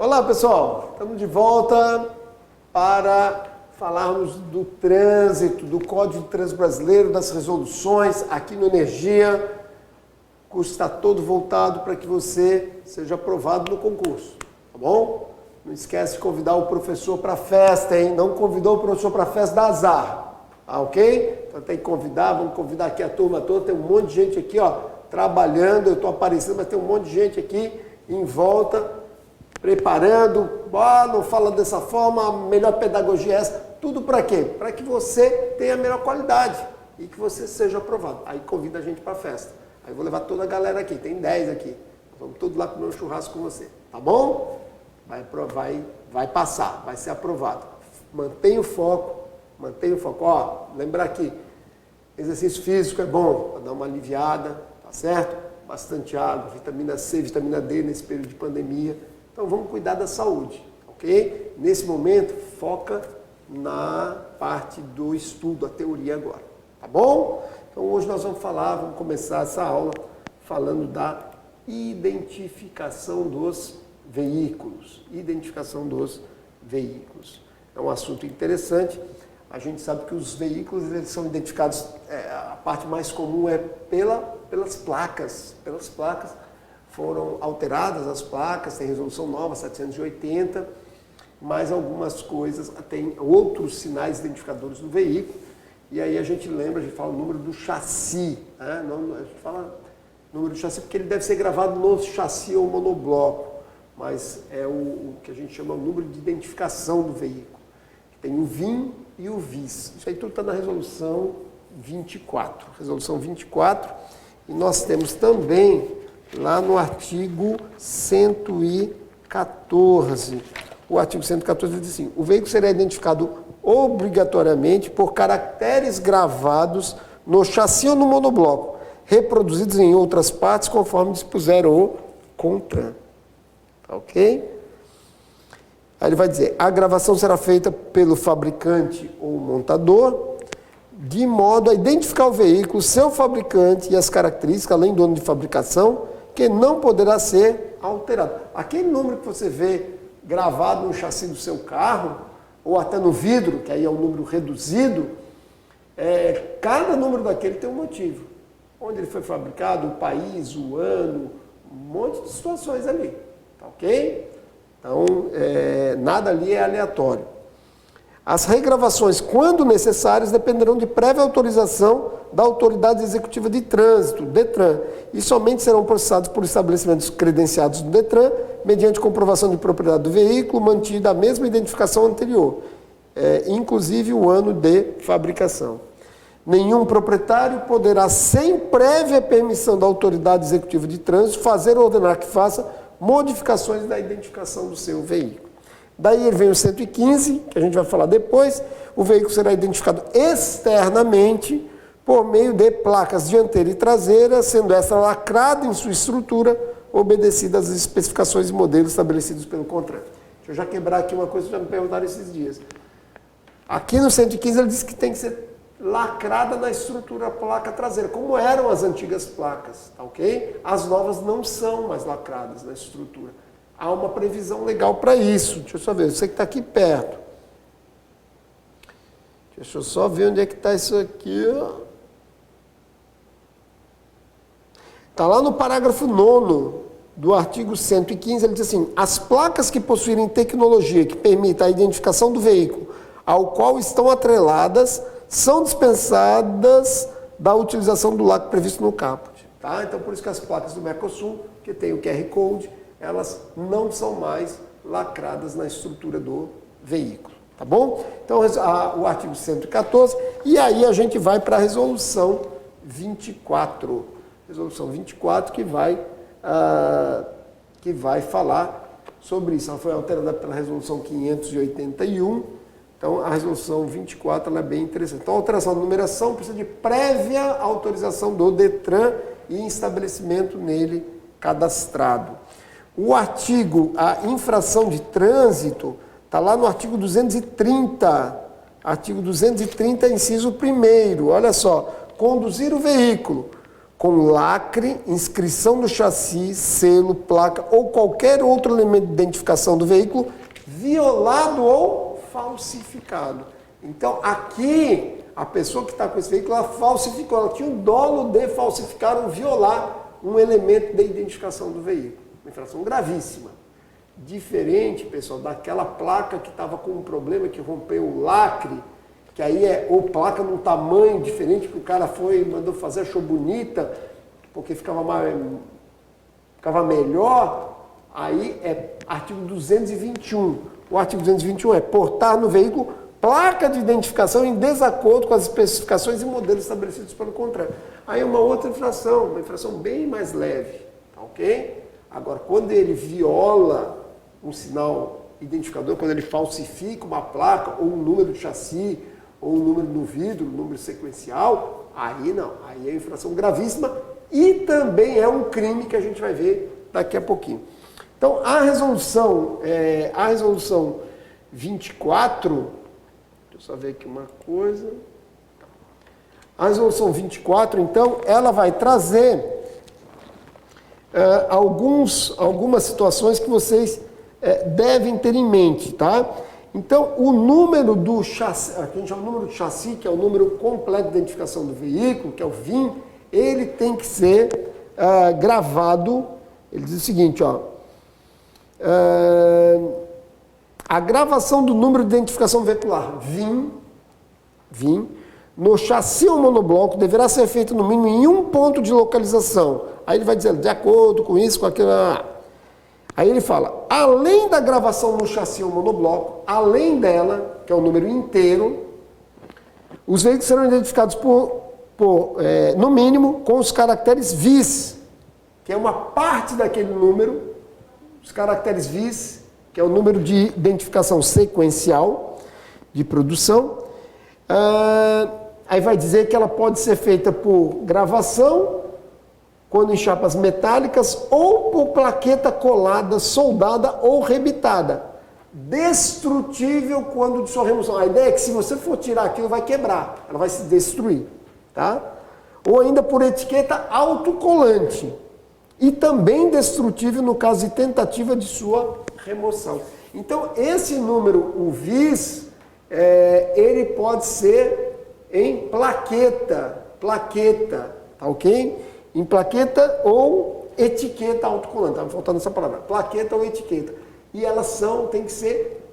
Olá pessoal, estamos de volta para falarmos do trânsito, do Código de Trânsito Brasileiro, das resoluções aqui no Energia. O curso está todo voltado para que você seja aprovado no concurso, tá bom? Não esquece de convidar o professor para a festa, hein? Não convidou o professor para a festa, dá azar, ok? Então tem que convidar, vamos convidar aqui a turma toda, tem um monte de gente aqui, ó, trabalhando, eu estou aparecendo, mas tem um monte de gente aqui em volta, preparando, não fala dessa forma, a melhor pedagogia é essa, tudo para quê? Para que você tenha a melhor qualidade e que você seja aprovado. Aí convida a gente para a festa. Aí eu vou levar toda a galera aqui, tem 10 aqui. Vamos todos lá comer um churrasco com você, tá bom? Vai passar, vai ser aprovado. Mantenha o foco. Ó, lembrar que exercício físico é bom, para dar uma aliviada, tá certo? Bastante água, vitamina C, vitamina D nesse período de pandemia. Então vamos cuidar da saúde, ok? Nesse momento, foca na parte do estudo, a teoria agora, tá bom? Então hoje nós vamos começar essa aula falando da identificação dos veículos. Identificação dos veículos. É um assunto interessante. A gente sabe que os veículos eles são identificados, a parte mais comum é pelas placas. Pelas placas. Foram alteradas as placas, tem resolução nova, 780, mais algumas coisas, tem outros sinais identificadores do veículo, e aí a gente fala o número do chassi, né? Não, a gente fala número do chassi porque ele deve ser gravado no chassi ou monobloco, mas é o que a gente chama o número de identificação do veículo. Tem o VIN e o VIS. Isso aí tudo está na resolução 24. Resolução 24, e nós temos também lá no artigo 114. O artigo 114 diz assim: o veículo será identificado obrigatoriamente por caracteres gravados no chassi ou no monobloco, reproduzidos em outras partes conforme dispuser o CONTRAN. Tá ok? Aí ele vai dizer: a gravação será feita pelo fabricante ou montador, de modo a identificar o veículo, seu fabricante e as características, além do ano de fabricação, que não poderá ser alterado. Aquele número que você vê gravado no chassi do seu carro, ou até no vidro, que aí é um número reduzido, cada número daquele tem um motivo. Onde ele foi fabricado, o país, o ano, um monte de situações ali. Tá ok? Então, nada ali é aleatório. As regravações, quando necessárias, dependerão de prévia autorização da Autoridade Executiva de Trânsito, DETRAN, e somente serão processados por estabelecimentos credenciados do DETRAN, mediante comprovação de propriedade do veículo, mantida a mesma identificação anterior, inclusive o ano de fabricação. Nenhum proprietário poderá, sem prévia permissão da Autoridade Executiva de Trânsito, fazer ou ordenar que faça modificações da identificação do seu veículo. Daí ele vem o 115, que a gente vai falar depois. O veículo será identificado externamente por meio de placas dianteira e traseira, sendo esta lacrada em sua estrutura, obedecida às especificações e modelos estabelecidos pelo CONTRAN. Deixa eu já quebrar aqui uma coisa que já me perguntaram esses dias. Aqui no 115 ele diz que tem que ser lacrada na estrutura a placa traseira, como eram as antigas placas, tá ok? As novas não são mais lacradas na estrutura. Há uma previsão legal para isso. Deixa eu só ver, você que está aqui perto. Deixa eu só ver onde é que está isso aqui. Está lá no parágrafo 9º do artigo 115, ele diz assim: as placas que possuírem tecnologia que permita a identificação do veículo ao qual estão atreladas são dispensadas da utilização do lacre previsto no caput. Tá? Então, por isso que as placas do Mercosul, que tem o QR Code, elas não são mais lacradas na estrutura do veículo, tá bom? Então, o artigo 114, e aí a gente vai para a resolução 24. Resolução 24 que vai falar sobre isso. Ela foi alterada pela resolução 581, então a resolução 24 ela é bem interessante. Então, a alteração da numeração precisa de prévia autorização do DETRAN e estabelecimento nele cadastrado. O artigo, a infração de trânsito, está lá no artigo 230. Artigo 230, inciso 1º. Olha só, conduzir o veículo com lacre, inscrição do chassi, selo, placa ou qualquer outro elemento de identificação do veículo violado ou falsificado. Então, aqui, a pessoa que está com esse veículo, ela falsificou, ela tinha o dolo de falsificar ou violar um elemento de identificação do veículo. Uma infração gravíssima. Diferente, pessoal, daquela placa que estava com um problema, que rompeu o lacre, que aí ou placa num tamanho diferente, que o cara foi, mandou fazer, achou bonita, porque ficava melhor, aí é artigo 221. O artigo 221 é portar no veículo placa de identificação em desacordo com as especificações e modelos estabelecidos pelo contrato. Aí é uma outra infração, uma infração bem mais leve, tá ok? Agora, quando ele viola um sinal identificador, quando ele falsifica uma placa ou um número de chassi, ou um número no vidro, um número sequencial, aí não, aí é infração gravíssima e também é um crime que a gente vai ver daqui a pouquinho. Então, a resolução 24, deixa eu só ver aqui uma coisa. A resolução 24, então, ela vai trazer algumas situações que vocês devem ter em mente, tá? Então, o número do chassi, aqui a gente chama o número do chassi, que é o número completo de identificação do veículo, que é o VIN, ele tem que ser gravado. Ele diz o seguinte, ó, a gravação do número de identificação veicular, VIN, no chassi ou monobloco deverá ser feita no mínimo em um ponto de localização. Aí ele vai dizer, de acordo com isso, com aquilo. Aí ele fala, além da gravação no chassi ou monobloco, além dela, que é o número inteiro, os veículos serão identificados no mínimo, com os caracteres VIS, que é uma parte daquele número, os caracteres VIS, que é o número de identificação sequencial de produção. Aí vai dizer que ela pode ser feita por gravação, quando em chapas metálicas, ou por plaqueta colada, soldada ou rebitada. Destrutível quando de sua remoção. A ideia é que se você for tirar aquilo, vai quebrar, ela vai se destruir, tá? Ou ainda por etiqueta autocolante. E também destrutível no caso de tentativa de sua remoção. Então, esse número, o VIS, ele pode ser em plaqueta, tá ok? Em plaqueta ou etiqueta autocolante, estava faltando essa palavra, plaqueta ou etiqueta. E elas tem que ser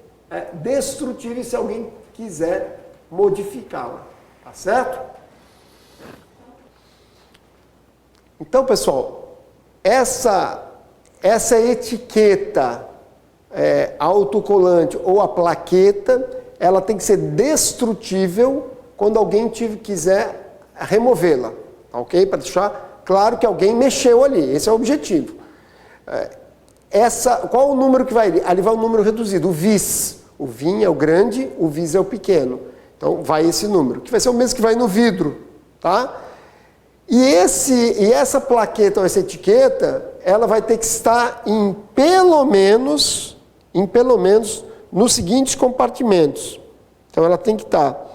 destrutíveis se alguém quiser modificá-la, tá certo? Então, pessoal, essa etiqueta autocolante ou a plaqueta, ela tem que ser destrutível quando alguém quiser removê-la, tá ok? Para deixar claro que alguém mexeu ali, esse é o objetivo. Qual o número que vai ali? Ali vai o número reduzido, o VIS. O VIN é o grande, o VIS é o pequeno. Então vai esse número, que vai ser o mesmo que vai no vidro, tá? E essa plaqueta ou essa etiqueta, ela vai ter que estar em pelo menos nos seguintes compartimentos. Então ela tem que estar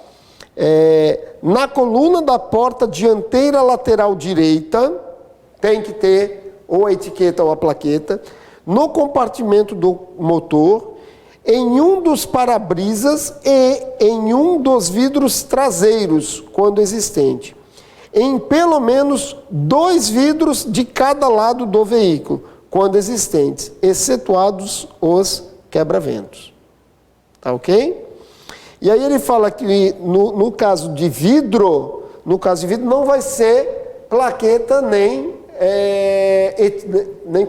na coluna da porta dianteira lateral direita, tem que ter ou a etiqueta ou a plaqueta, no compartimento do motor, em um dos para-brisas e em um dos vidros traseiros, quando existente. Em pelo menos 2 vidros de cada lado do veículo, quando existentes, excetuados os quebra-ventos. Tá ok? E aí ele fala que no caso de vidro não vai ser plaqueta nem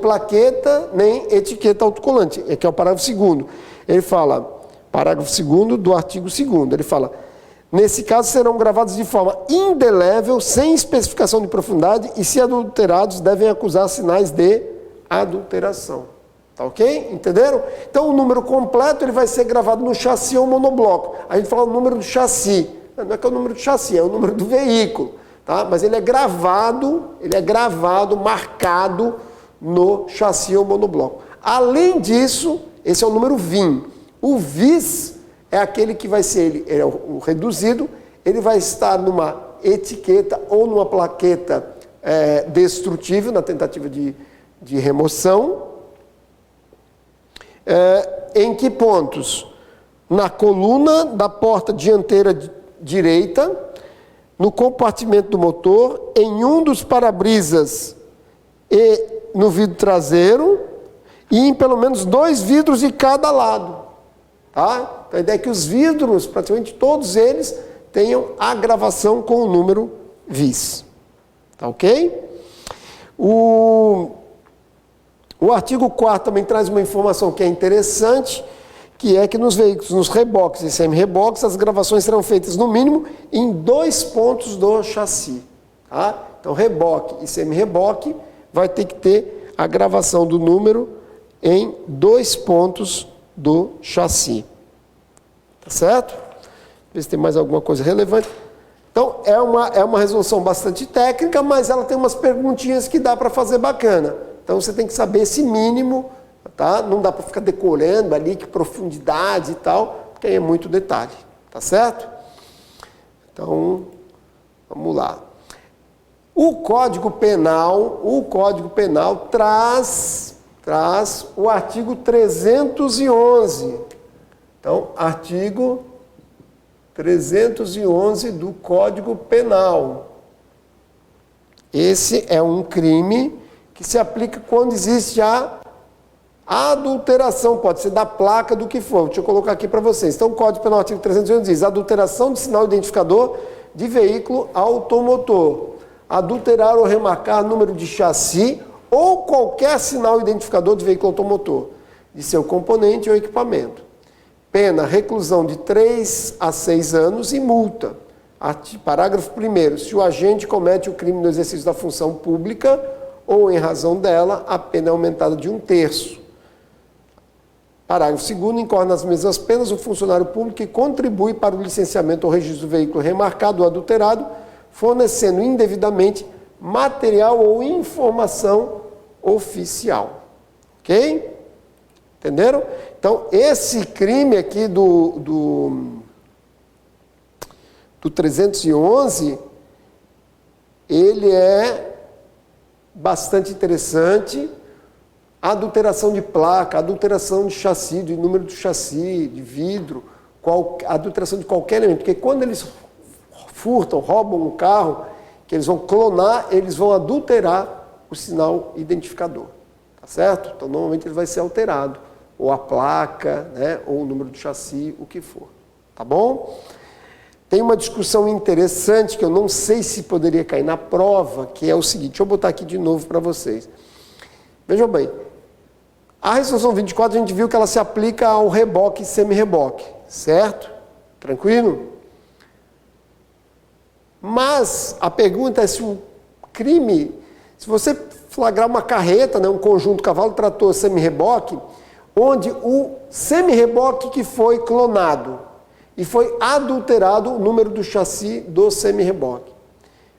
plaqueta nem etiqueta autocolante, que é o parágrafo 2º. Ele fala, parágrafo 2º do artigo 2º, ele fala, nesse caso serão gravados de forma indelével, sem especificação de profundidade e se adulterados devem acusar sinais de adulteração. Tá ok? Entenderam? Então o número completo ele vai ser gravado no chassi ou monobloco. A gente fala o número do chassi. Não é que é o número do chassi, é o número do veículo. Tá? Mas ele é gravado, marcado no chassi ou monobloco. Além disso, esse é o número VIN. O VIS é aquele que vai ser, ele é o reduzido, ele vai estar numa etiqueta ou numa plaqueta destrutível na tentativa de remoção. Em que pontos? Na coluna da porta dianteira direita, no compartimento do motor, em um dos para-brisas e no vidro traseiro, e em pelo menos 2 vidros de cada lado. Tá? Então, a ideia é que os vidros, praticamente todos eles, tenham a gravação com o número VIS. Tá ok? O artigo 4º também traz uma informação que é interessante, que é que nos veículos, nos reboques e semi-reboques, as gravações serão feitas no mínimo em 2 pontos do chassi. Tá? Então, reboque e semi-reboque vai ter que ter a gravação do número em 2 pontos do chassi. Tá certo? Ver se tem mais alguma coisa relevante. Então, é uma resolução bastante técnica, mas ela tem umas perguntinhas que dá para fazer bacana. Então, você tem que saber esse mínimo, tá? Não dá para ficar decorando ali que profundidade e tal, porque aí é muito detalhe, tá certo? Então, vamos lá. O Código Penal traz o artigo 311. Então, artigo 311 do Código Penal. Esse é um crime que se aplica quando existe a adulteração, pode ser da placa, do que for. Deixa eu colocar aqui para vocês. Então, o Código Penal, artigo 311, diz: adulteração de sinal identificador de veículo automotor. Adulterar ou remarcar número de chassi ou qualquer sinal identificador de veículo automotor, de seu componente ou equipamento. Pena, reclusão de 3 a 6 anos e multa. Parágrafo 1º. Se o agente comete o crime no exercício da função pública ou em razão dela, a pena é aumentada de 1/3. Parágrafo 2º. Incorre nas mesmas penas o funcionário público que contribui para o licenciamento ou registro do veículo remarcado ou adulterado, fornecendo indevidamente material ou informação oficial. Ok? Entenderam? Então, esse crime aqui do 311, ele é bastante interessante. Adulteração de placa, adulteração de chassi, de número do chassi, de vidro, adulteração de qualquer elemento. Porque quando eles furtam, roubam um carro, que eles vão clonar, eles vão adulterar o sinal identificador. Tá certo? Então, normalmente ele vai ser alterado. Ou a placa, né, ou o número do chassi, o que for. Tá bom? Tem uma discussão interessante que eu não sei se poderia cair na prova, que é o seguinte, deixa eu botar aqui de novo para vocês. Vejam bem, a resolução 24 a gente viu que ela se aplica ao reboque e semi-reboque, certo? Tranquilo? Mas a pergunta é se o crime, se você flagrar uma carreta, né, um conjunto cavalo-trator semi-reboque, onde o semi-reboque que foi clonado e foi adulterado o número do chassi do semi-reboque.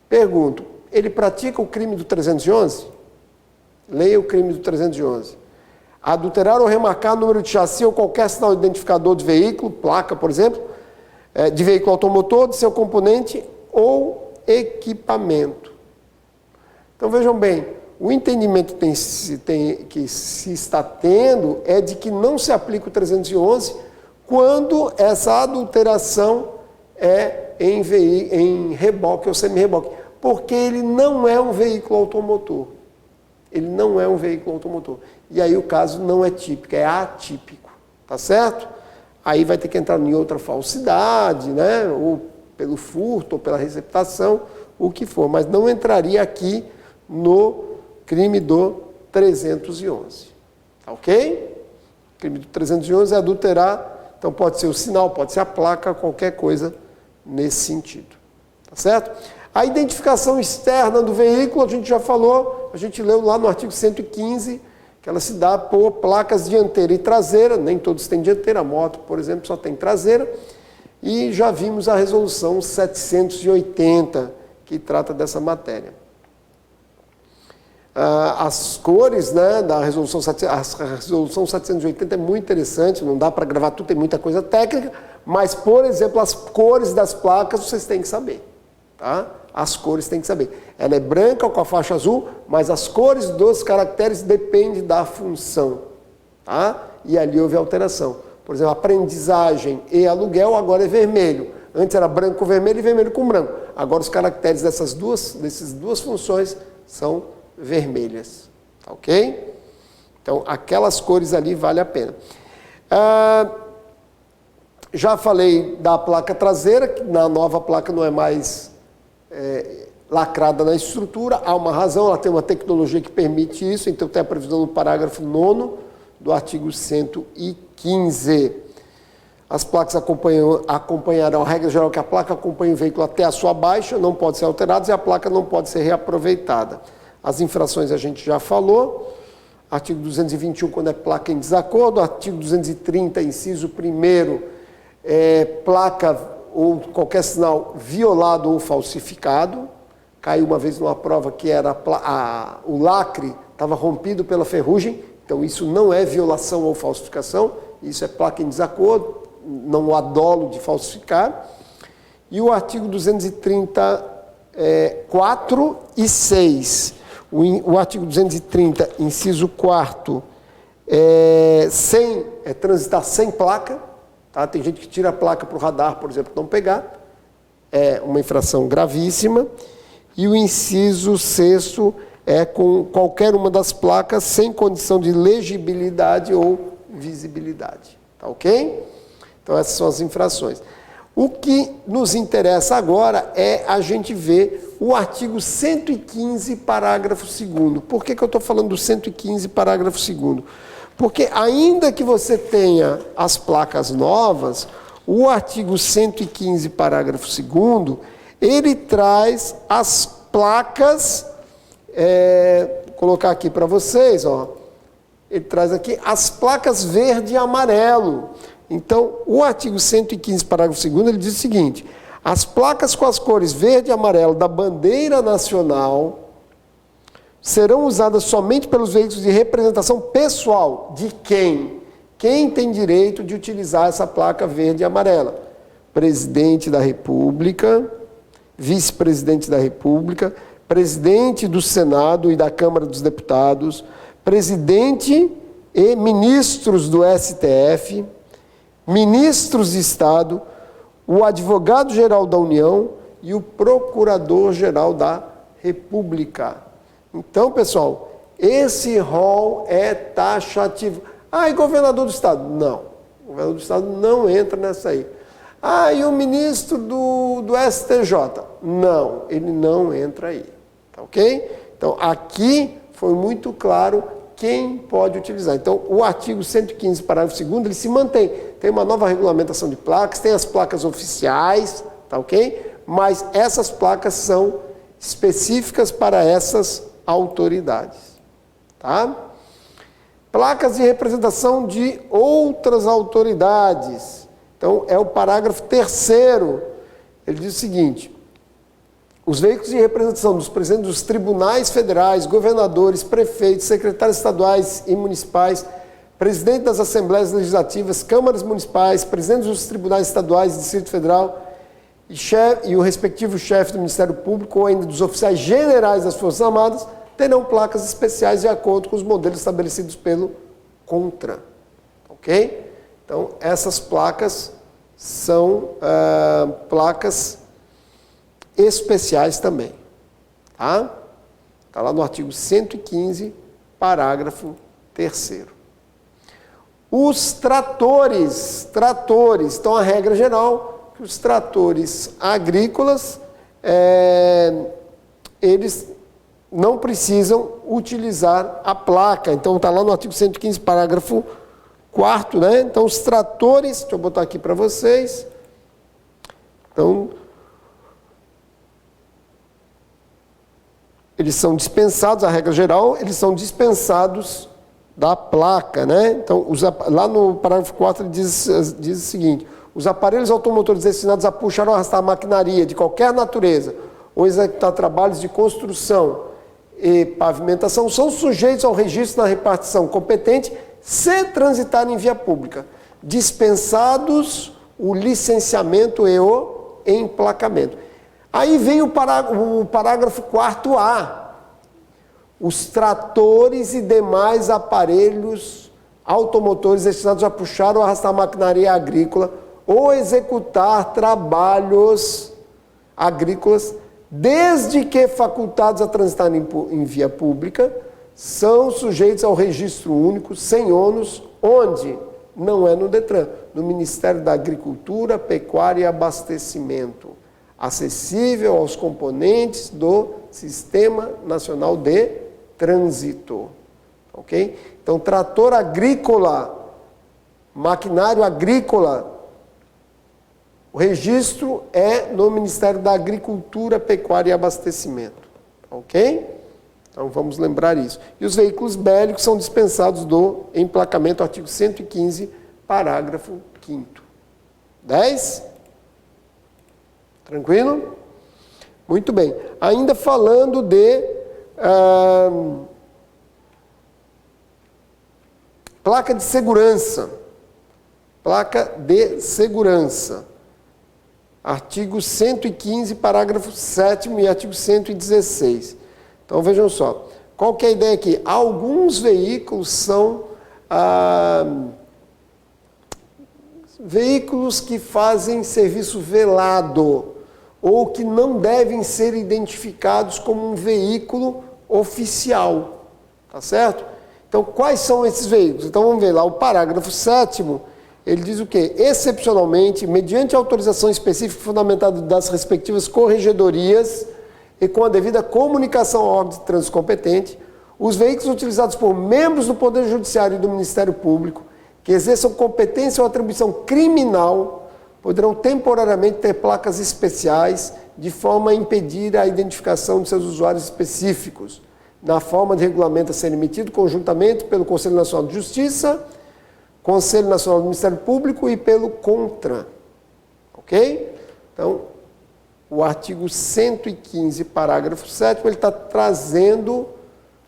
Pergunto, ele pratica o crime do 311? Leia o crime do 311. Adulterar ou remarcar o número de chassi ou qualquer sinal identificador de veículo, placa, por exemplo, de veículo automotor, de seu componente ou equipamento. Então, vejam bem, o entendimento que se está tendo é de que não se aplica o 311 quando essa adulteração é em reboque ou semi-reboque, porque ele não é um veículo automotor. Ele não é um veículo automotor. E aí o caso não é típico, é atípico. Tá certo? Aí vai ter que entrar em outra falsidade, né? Ou pelo furto, ou pela receptação, o que for. Mas não entraria aqui no crime do 311. Tá ok? O crime do 311 é adulterar, então pode ser o sinal, pode ser a placa, qualquer coisa nesse sentido. Tá certo? A identificação externa do veículo, a gente já falou, a gente leu lá no artigo 115, que ela se dá por placas dianteira e traseira, nem todos têm dianteira, a moto, por exemplo, só tem traseira, e já vimos a resolução 780, que trata dessa matéria. As cores, né, da resolução, a resolução 780 é muito interessante, não dá para gravar tudo, tem muita coisa técnica, mas, por exemplo, as cores das placas vocês têm que saber. Tá? as cores tem que saber. Ela é branca com a faixa azul, mas as cores dos caracteres dependem da função. Tá? E ali houve alteração. Por exemplo, aprendizagem e aluguel agora é vermelho. Antes era branco com vermelho e vermelho com branco. Agora os caracteres dessas duas funções são vermelhas. Tá, ok? Então, aquelas cores ali vale a pena. Já falei da placa traseira, que na nova placa não é mais lacrada na estrutura. Há uma razão, ela tem uma tecnologia que permite isso, então tem a previsão no parágrafo 9º do artigo 115. As placas acompanharão a regra geral que a placa acompanha o veículo até a sua baixa, não pode ser alterada e a placa não pode ser reaproveitada. As infrações a gente já falou. Artigo 221, quando é placa em desacordo. Artigo 230, inciso 1º, placa ou qualquer sinal violado ou falsificado. Caiu uma vez numa prova que era o lacre estava rompido pela ferrugem, então isso não é violação ou falsificação, isso é placa em desacordo, não há dolo de falsificar. E o artigo 234 e 6. O artigo 230, inciso 4º, transitar sem placa. Tá? Tem gente que tira a placa para o radar, por exemplo, não pegar. É uma infração gravíssima. E o inciso 6º é com qualquer uma das placas sem condição de legibilidade ou visibilidade. Tá ok? Então essas são as infrações. O que nos interessa agora é a gente ver o artigo 115, parágrafo 2º. Por que eu estou falando do 115, parágrafo 2º? Porque ainda que você tenha as placas novas, o artigo 115, parágrafo 2º, ele traz as placas, vou colocar aqui para vocês, ó, ele traz aqui as placas verde e amarelo. Então, o artigo 115, parágrafo 2º, ele diz o seguinte: as placas com as cores verde e amarelo da bandeira nacional serão usadas somente pelos veículos de representação pessoal. De quem? Quem tem direito de utilizar essa placa verde e amarela? Presidente da República, vice-presidente da República, presidente do Senado e da Câmara dos Deputados, presidente e ministros do STF, ministros de Estado, o advogado-geral da União e o procurador-geral da República. Então, pessoal, esse rol é taxativo. E governador do Estado? Não. O governador do Estado não entra nessa aí. E o ministro do STJ? Não, ele não entra aí. Tá ok? Então, aqui foi muito claro quem pode utilizar. Então, o artigo 115, parágrafo 2º, ele se mantém. Tem uma nova regulamentação de placas, tem as placas oficiais, tá ok? Mas essas placas são específicas para essas autoridades, tá? Placas de representação de outras autoridades. Então, é o parágrafo 3º. Ele diz o seguinte: os veículos de representação dos presidentes dos tribunais federais, governadores, prefeitos, secretários estaduais e municipais, presidente das assembleias legislativas, câmaras municipais, presidentes dos tribunais estaduais e Distrito Federal e o respectivo chefe do Ministério Público ou ainda dos oficiais generais das Forças Armadas terão placas especiais de acordo com os modelos estabelecidos pelo CONTRAN. Ok? Então, essas placas são placas especiais também. Tá? Está lá no artigo 115, parágrafo 3º. Os tratores. Então, a regra geral que os tratores agrícolas, eles não precisam utilizar a placa. Então, está lá no artigo 115, parágrafo 4º, né? Então, os tratores, deixa eu botar aqui para vocês. Então, eles são dispensados, a regra geral, eles são dispensados da placa, né? Então, lá no parágrafo 4 ele diz o seguinte: os aparelhos automotores destinados a puxar ou arrastar maquinaria de qualquer natureza ou executar trabalhos de construção e pavimentação são sujeitos ao registro na repartição competente se transitarem em via pública, dispensados o licenciamento e o emplacamento. Aí vem o parágrafo 4A. Os tratores e demais aparelhos automotores destinados a puxar ou arrastar maquinaria agrícola ou executar trabalhos agrícolas, desde que facultados a transitar em via pública, são sujeitos ao registro único, sem ônus, onde? Não é no DETRAN, no Ministério da Agricultura, Pecuária e Abastecimento, acessível aos componentes do Sistema Nacional de Trânsito. Ok? Então, trator agrícola, maquinário agrícola, o registro é no Ministério da Agricultura, Pecuária e Abastecimento. Ok? Então, vamos lembrar isso. E os veículos bélicos são dispensados do emplacamento, artigo 115, parágrafo 5º. 10? Tranquilo? Muito bem. Ainda falando de placa de segurança. Placa de segurança. Artigo 115, parágrafo 7º e artigo 116. Então, vejam só. Qual que é a ideia aqui? Alguns veículos são veículos que fazem serviço velado ou que não devem ser identificados como um veículo oficial. Tá certo? Então, quais são esses veículos? Então, vamos ver lá. O parágrafo 7º, ele diz o quê? Excepcionalmente, mediante autorização específica fundamentada das respectivas corregedorias e com a devida comunicação ao órgão de trânsito competente, os veículos utilizados por membros do Poder Judiciário e do Ministério Público que exerçam competência ou atribuição criminal poderão temporariamente ter placas especiais de forma a impedir a identificação de seus usuários específicos, na forma de regulamento a ser emitido conjuntamente pelo Conselho Nacional de Justiça, Conselho Nacional do Ministério Público e pelo CONTRAN. Ok? Então, o artigo 115, parágrafo 7º, ele está trazendo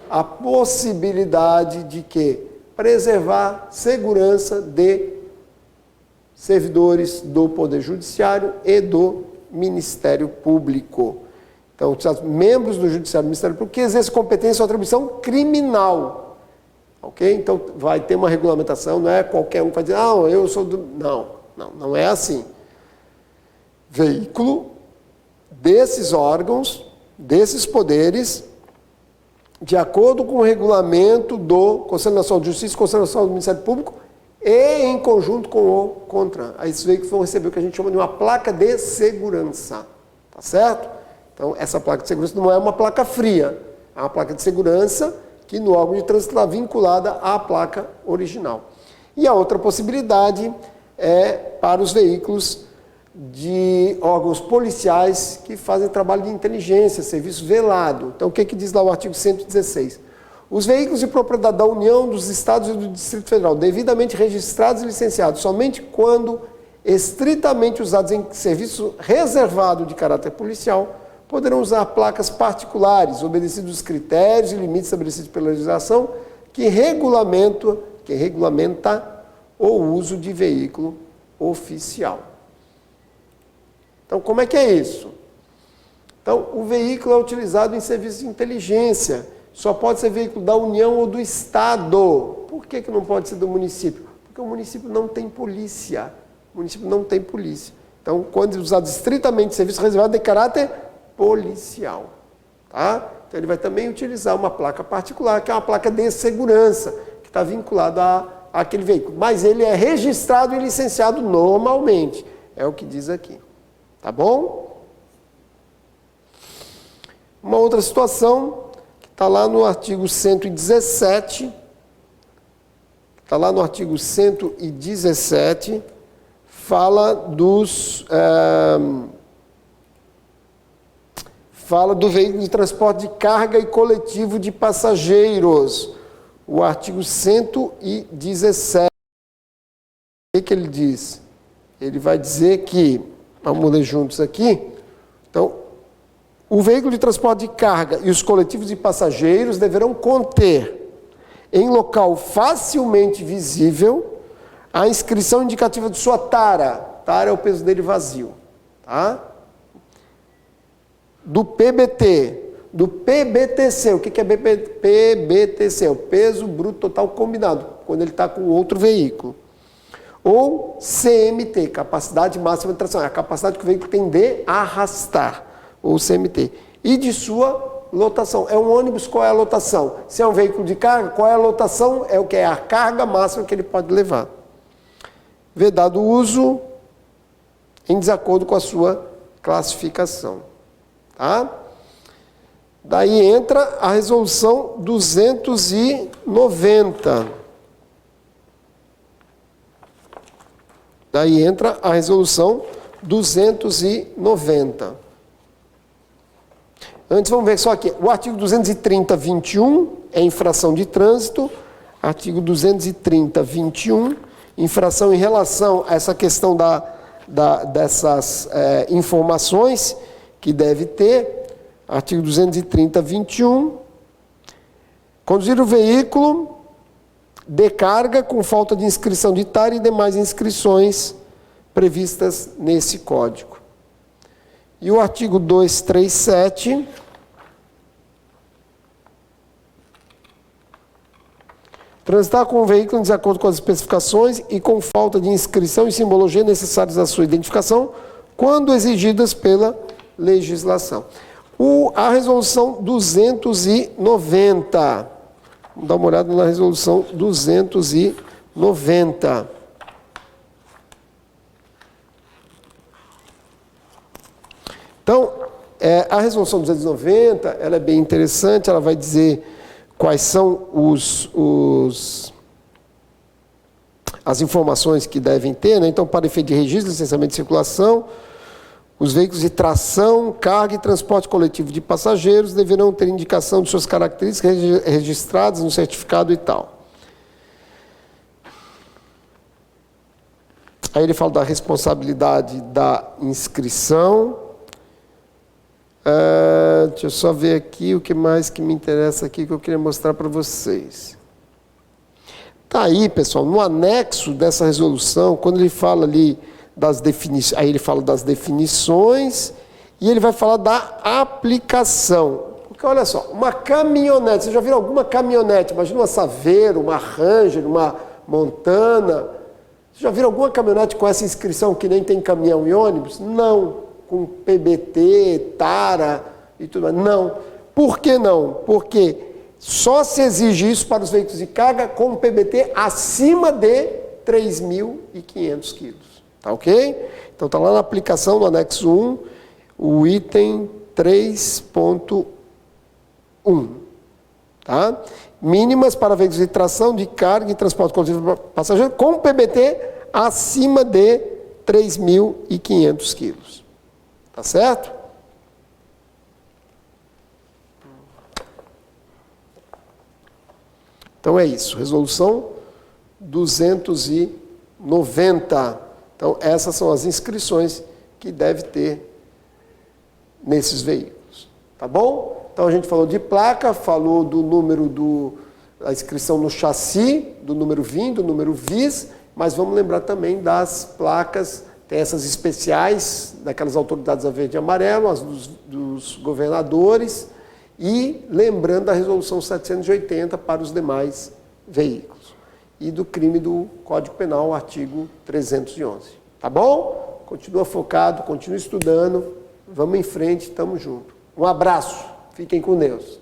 a possibilidade de que preservar segurança de servidores do Poder Judiciário e do Ministério Público. Então, membros do Judiciário e do Ministério Público que exercem competência ou atribuição criminal. Ok? Então, vai ter uma regulamentação, não é qualquer um que vai dizer, eu sou do... Não é assim. Veículo desses órgãos, desses poderes, de acordo com o regulamento do Conselho Nacional de Justiça, Conselho Nacional do Ministério Público e em conjunto com o CONTRAN. Aí esses veículos vão receber o que a gente chama de uma placa de segurança. Tá certo? Então, essa placa de segurança não é uma placa fria, é uma placa de segurança que no órgão de trânsito está vinculada à placa original. E a outra possibilidade é para os veículos de órgãos policiais que fazem trabalho de inteligência, serviço velado. Então, o que diz lá o artigo 116? Os veículos de propriedade da União, dos Estados e do Distrito Federal, devidamente registrados e licenciados, somente quando estritamente usados em serviço reservado de caráter policial, poderão usar placas particulares, obedecidos os critérios e limites estabelecidos pela legislação que regulamenta o uso de veículo oficial. Então, como é que é isso? Então, o veículo é utilizado em serviço de inteligência. Só pode ser veículo da União ou do Estado. Por que não pode ser do município? Porque o município não tem polícia. O município não tem polícia. Então, quando é usado estritamente em serviço reservado de caráter policial. Tá? Então, ele vai também utilizar uma placa particular, que é uma placa de segurança, que está vinculada àquele veículo. Mas ele é registrado e licenciado normalmente. É o que diz aqui. Tá bom? Uma outra situação, que está lá no artigo 117, fala do veículo de transporte de carga e coletivo de passageiros. O artigo 117. O que ele diz? Ele vai dizer que, vamos ler juntos aqui, então, o veículo de transporte de carga e os coletivos de passageiros deverão conter, em local facilmente visível, a inscrição indicativa de sua tara. Tara é o peso dele vazio. Tá? do PBT, do PBTC. O que é PBTC? O peso bruto total combinado, quando ele está com outro veículo. Ou CMT, capacidade máxima de tração, é a capacidade que o veículo tem de arrastar, ou CMT. E de sua lotação. É um ônibus, qual é a lotação? Se é um veículo de carga, qual é a lotação? É o que é a carga máxima que ele pode levar. Vedado o uso em desacordo com a sua classificação. Tá? Daí entra a resolução 290. Daí entra a resolução 290. Antes, vamos ver só aqui. O artigo 230.21 é infração de trânsito. Artigo 230.21, infração em relação a essa questão dessas informações que deve ter. Artigo 230.21. Conduzir o veículo de carga com falta de inscrição de TAR e demais inscrições previstas nesse código. E o artigo 237, transitar com o veículo em desacordo com as especificações e com falta de inscrição e simbologia necessárias à sua identificação, quando exigidas pela legislação. A resolução 290. Vamos dar uma olhada na resolução 290. Então, a resolução 290, ela é bem interessante, ela vai dizer quais são as informações que devem ter, né? Então, para efeito de registro, licenciamento de circulação, os veículos de tração, carga e transporte coletivo de passageiros deverão ter indicação de suas características registradas no certificado e tal. Aí ele fala da responsabilidade da inscrição. Deixa eu só ver aqui o que mais que me interessa aqui que eu queria mostrar para vocês. Tá aí, pessoal, no anexo dessa resolução, quando ele fala ali das definições, aí ele fala das definições e ele vai falar da aplicação. Porque olha só, uma caminhonete, vocês já viram alguma caminhonete? Imagina uma Saveiro, uma Ranger, uma Montana. Vocês já viram alguma caminhonete com essa inscrição que nem tem caminhão e ônibus? Não. Com PBT, TARA e tudo mais. Não. Por que não? Porque só se exige isso para os veículos de carga com PBT acima de 3.500 quilos. Tá ok? Então está lá na aplicação, no anexo 1, o item 3.1. Tá? Mínimas para veículos de tração, de carga e transporte coletivo de passageiros com PBT acima de 3.500 quilos. Tá certo? Então é isso. Resolução 290. Então, essas são as inscrições que deve ter nesses veículos. Tá bom? Então, a gente falou de placa, falou do número da inscrição no chassi, do número VIN, do número VIS, mas vamos lembrar também das placas, tem essas especiais, daquelas autoridades a verde e amarelo, as dos governadores, e lembrando da resolução 780 para os demais veículos. E do crime do Código Penal, artigo 311. Tá bom? Continua focado, continua estudando, vamos em frente, estamos juntos. Um abraço, fiquem com Deus.